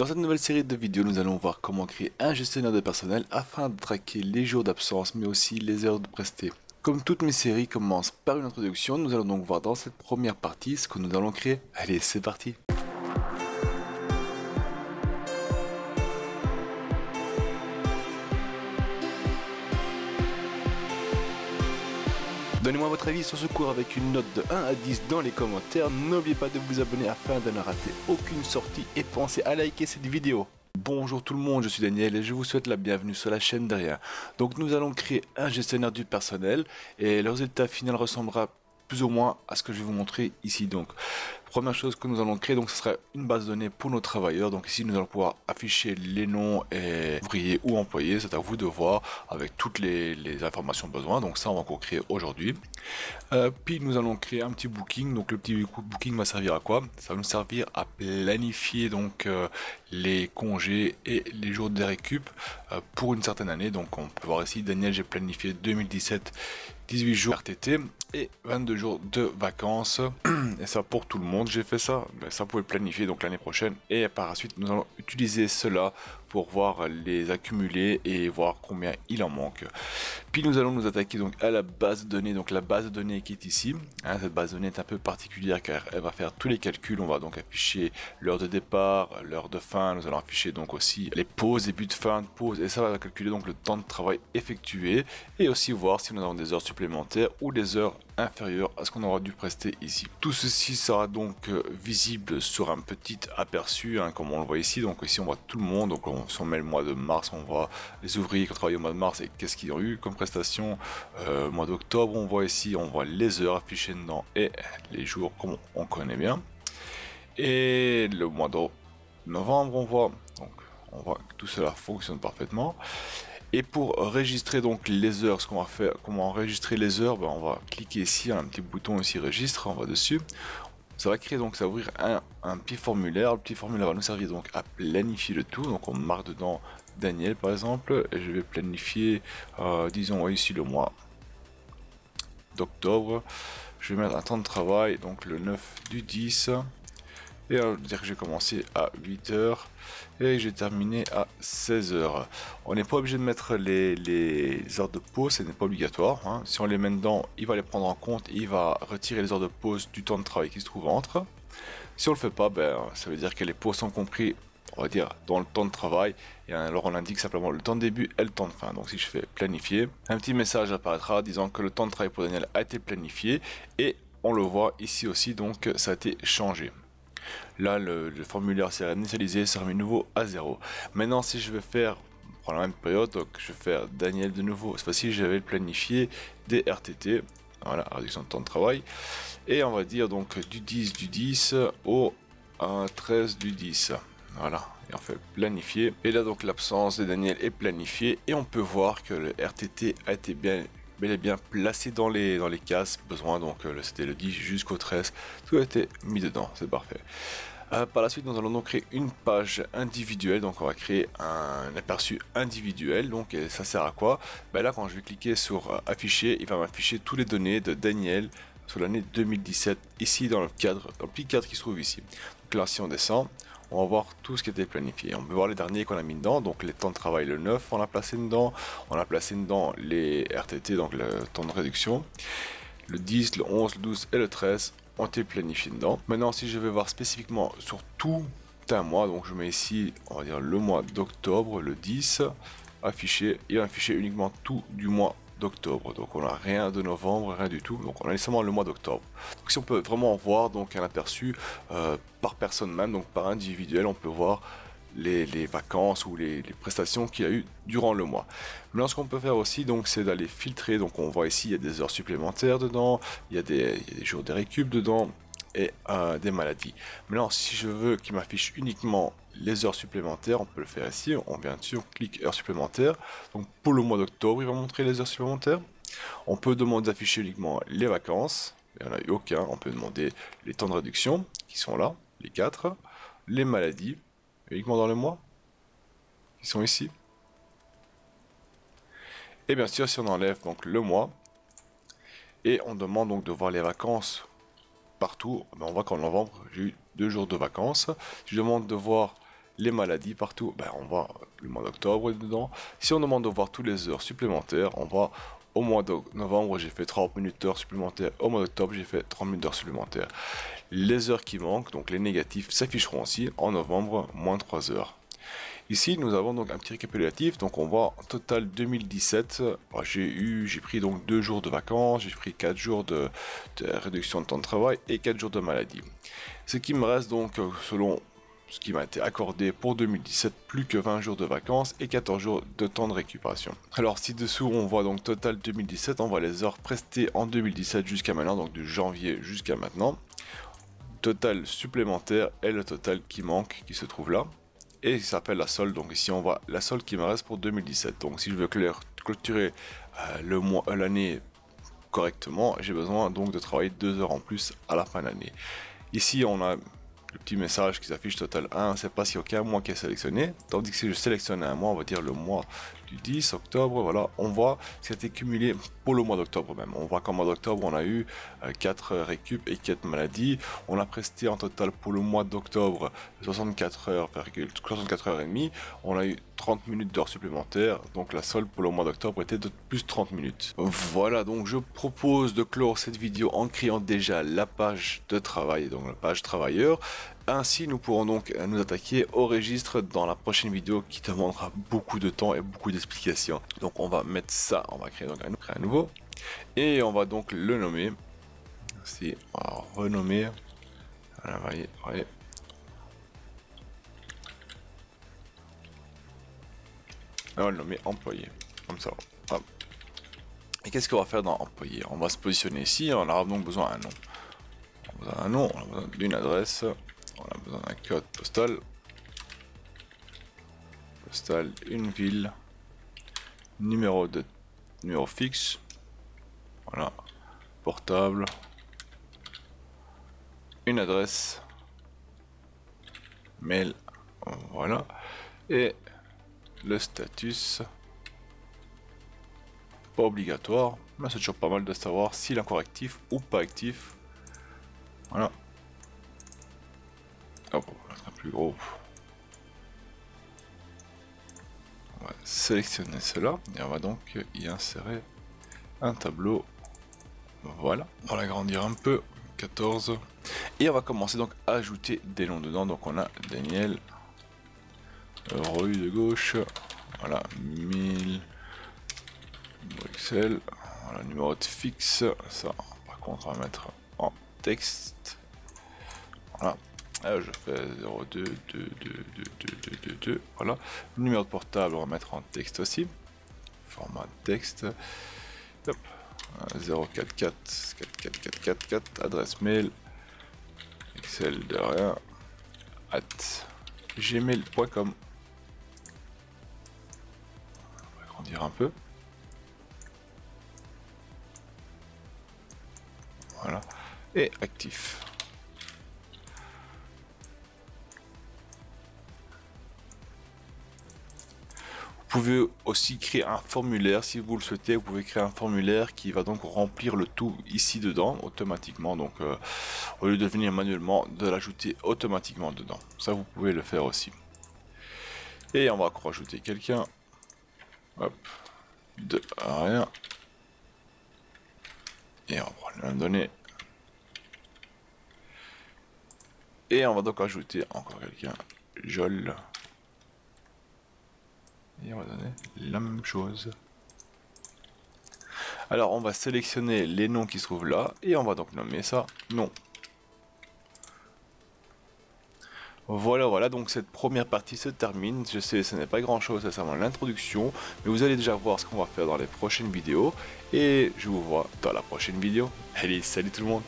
Dans cette nouvelle série de vidéos, nous allons voir comment créer un gestionnaire de personnel afin de traquer les jours d'absence mais aussi les heures de presté. Comme toutes mes séries commencent par une introduction, nous allons donc voir dans cette première partie ce que nous allons créer. Allez, c'est parti! Donnez-moi votre avis sur ce cours avec une note de 1 à 10 dans les commentaires. N'oubliez pas de vous abonner afin de ne rater aucune sortie et pensez à liker cette vidéo. Bonjour tout le monde, je suis Daniel et je vous souhaite la bienvenue sur la chaîne derrière. Donc nous allons créer un gestionnaire du personnel et le résultat final ressemblera plus ou moins à ce que je vais vous montrer ici. Donc première chose que nous allons créer, donc ce sera une base de données pour nos travailleurs. Donc ici nous allons pouvoir afficher les noms et ouvriers ou employés, c'est à vous de voir avec toutes les informations besoin. Donc ça on va encore créer aujourd'hui. Puis nous allons créer un petit booking. Donc le petit booking va servir à quoi? Ça va nous servir à planifier donc les congés et les jours de récup pour une certaine année. Donc on peut voir ici, Daniel, j'ai planifié 2017 18 jours RTT et 22 jours de vacances et ça pour tout le monde. J'ai fait ça, mais ça vous pouvez planifier donc l'année prochaine et par la suite nous allons utiliser cela pour voir les accumuler et voir combien il en manque. Puis nous allons nous attaquer donc à la base de données, donc la base de données qui est ici. Cette base de données est un peu particulière car elle va faire tous les calculs. On va donc afficher l'heure de départ, l'heure de fin. Nous allons afficher donc aussi les pauses, début de fin de pause et ça va calculer donc le temps de travail effectué et aussi voir si nous avons des heures supplémentaires ou des heures inférieures à ce qu'on aura dû prester ici. Tout ceci sera donc visible sur un petit aperçu comme on le voit ici. Donc ici on voit tout le monde. Donc si on met le mois de mars, on voit les ouvriers qui ont travaillé au mois de mars et qu'est-ce qu'ils ont eu comme prestation. Mois d'octobre, on voit ici, on voit les heures affichées dedans et les jours comme on connaît bien. Et le mois de novembre, on voit que tout cela fonctionne parfaitement. Et pour enregistrer donc les heures, ce qu'on va faire, comment enregistrer les heures, on va cliquer ici, un petit bouton ici registre, on va dessus. Ça va créer donc, ça va ouvrir un petit formulaire. Le petit formulaire va nous servir donc à planifier le tout. Donc on marque dedans Daniel par exemple, et je vais planifier, disons ici le mois d'octobre. Je vais mettre un temps de travail, donc le 9 du 10. Et alors, dire que j'ai commencé à 8 h et j'ai terminé à 16 h. On n'est pas obligé de mettre les heures de pause, ce n'est pas obligatoire. Si on les met dedans, il va les prendre en compte et il va retirer les heures de pause du temps de travail qui se trouve entre. Si on le fait pas, ça veut dire que les pauses sont compris, on va dire, dans le temps de travail. Et alors on indique simplement le temps de début et le temps de fin. Donc si je fais planifier, un petit message apparaîtra disant que le temps de travail pour Daniel a été planifié. Et on le voit ici aussi, donc ça a été changé. Là, le formulaire s'est initialisé, ça remet nouveau à 0. Maintenant, si je vais faire, pour la même période, donc je vais faire Daniel de nouveau. Cette fois-ci, je vais planifier des RTT. Voilà, réduction de temps de travail. Et on va dire donc du 10 du 10 au 13 du 10. Voilà, et on fait planifier. Et là, donc l'absence de Daniel est planifiée. Et on peut voir que le RTT a été bel et bien placé dans les cases besoin. Donc c'était le 10 jusqu'au 13. Tout a été mis dedans, c'est parfait. Par la suite, nous allons donc créer une page individuelle. Donc on va créer un aperçu individuel. Donc ça sert à quoi? Là, quand je vais cliquer sur afficher, il va m'afficher toutes les données de Daniel sur l'année 2017 ici dans le cadre, dans le petit cadre qui se trouve ici. Donc là, si on descend, on va voir tout ce qui était planifié. On peut voir les derniers qu'on a mis dedans. Donc les temps de travail, le 9, on a placé dedans. On a placé dedans les RTT, donc le temps de réduction. Le 10, le 11, le 12 et le 13 ont été planifiés dedans. Maintenant, si je vais voir spécifiquement sur tout un mois, donc je mets ici, on va dire le mois d'octobre, le 10, affiché. Il va afficher uniquement tout du mois d'octobre. Donc on n'a rien de novembre, rien du tout. Donc on a seulement le mois d'octobre. Donc si on peut vraiment voir donc un aperçu par personne même, donc par individuel, on peut voir les vacances ou les prestations qu'il y a eu durant le mois. Maintenant, ce qu'on peut faire aussi, donc, c'est d'aller filtrer. Donc, on voit ici, il y a des heures supplémentaires dedans, il y a des jours de récup dedans et des maladies. Maintenant, si je veux qu'il m'affiche uniquement les heures supplémentaires, on peut le faire ici. On vient dessus, on clique heures supplémentaires. Donc, pour le mois d'octobre, il va montrer les heures supplémentaires. On peut demander d'afficher uniquement les vacances. Il n'y en a eu aucun. On peut demander les temps de réduction qui sont là, les 4, les maladies uniquement dans le mois, qui sont ici. Et bien sûr, si on enlève donc le mois, et on demande donc de voir les vacances partout, on voit qu'en novembre, j'ai eu 2 jours de vacances. Si je demande de voir les maladies partout, ben, on voit le mois d'octobre dedans. Si on demande de voir toutes les heures supplémentaires, on voit au mois de novembre j'ai fait 30 minutes d'heures supplémentaires, au mois d'octobre j'ai fait 30 minutes d'heures supplémentaires. Les heures qui manquent, donc les négatifs, s'afficheront aussi en novembre, moins 3 heures. Ici nous avons donc un petit récapitulatif, donc on voit en total 2017, j'ai pris donc 2 jours de vacances, j'ai pris 4 jours de réduction de temps de travail et 4 jours de maladie. Ce qui me reste donc selon ce qui m'a été accordé pour 2017, plus que 20 jours de vacances et 14 jours de temps de récupération. Alors ci-dessous on voit donc total 2017, on voit les heures prestées en 2017 jusqu'à maintenant, donc de janvier jusqu'à maintenant. Total supplémentaire et le total qui manque, qui se trouve là. Et il s'appelle la solde, donc ici on voit la solde qui me reste pour 2017. Donc si je veux clôturer l'année correctement, j'ai besoin donc de travailler 2 heures en plus à la fin de l'année. Ici on a le petit message qui s'affiche total 1, c'est pas s'il n'y a aucun mois qui est sélectionné, tandis que si je sélectionne un mois, on va dire le mois du 10 octobre, voilà, on voit ce qui a été cumulé pour le mois d'octobre même. On voit qu'en mois d'octobre, on a eu 4 récup et 4 maladies. On a presté en total pour le mois d'octobre 64 heures et demie. On a eu 30 minutes d'heures supplémentaires, donc la solde pour le mois d'octobre était de plus 30 minutes. Voilà, donc je propose de clore cette vidéo en créant déjà la page de travail, donc la page travailleur. Ainsi, nous pourrons donc nous attaquer au registre dans la prochaine vidéo qui demandera beaucoup de temps et beaucoup d'explications. Donc on va mettre ça, on va créer donc un nouveau et on va donc le nommer. Si on va renommer, voilà, voyez. On va le nommer employé, comme ça. Hop. Et qu'est-ce qu'on va faire dans employé? On va se positionner ici, on aura donc besoin d'un nom. On a besoin d'un nom, on a besoin d'une adresse. On a besoin d'un code postal, une ville, numéro fixe, voilà, portable, une adresse, mail, voilà, et le status, pas obligatoire, mais c'est toujours pas mal de savoir s'il est encore actif ou pas actif, voilà. Hop, on va mettre un plus gros. On va sélectionner cela et on va donc y insérer un tableau. Voilà, on va l'agrandir un peu, 14. Et on va commencer donc à ajouter des noms dedans. Donc on a Daniel, rue de gauche, voilà, 1000, Bruxelles, voilà, numéro de fixe. Ça, par contre, on va mettre en texte. Voilà. Je fais 02222222, voilà. Le numéro de portable, on va mettre en texte aussi. Format texte. Hop. 044 adresse mail. Excel de rien. @gmail.com. On va agrandir un peu. Voilà. Et actif. Vous pouvez aussi créer un formulaire si vous le souhaitez. Vous pouvez créer un formulaire qui va donc remplir le tout ici dedans automatiquement. Donc au lieu de venir manuellement, de l'ajouter automatiquement dedans. Ça vous pouvez le faire aussi. Et on va rajouter quelqu'un. Hop. De rien. Et on va prendre les mêmes données. Et on va donc ajouter encore quelqu'un. Jol. Et on va donner la même chose. Alors on va sélectionner les noms qui se trouvent là et on va donc nommer ça nom. Voilà, donc cette première partie se termine. Je sais, ce n'est pas grand chose, c'est seulement l'introduction, mais vous allez déjà voir ce qu'on va faire dans les prochaines vidéos et je vous vois dans la prochaine vidéo. Allez, salut tout le monde!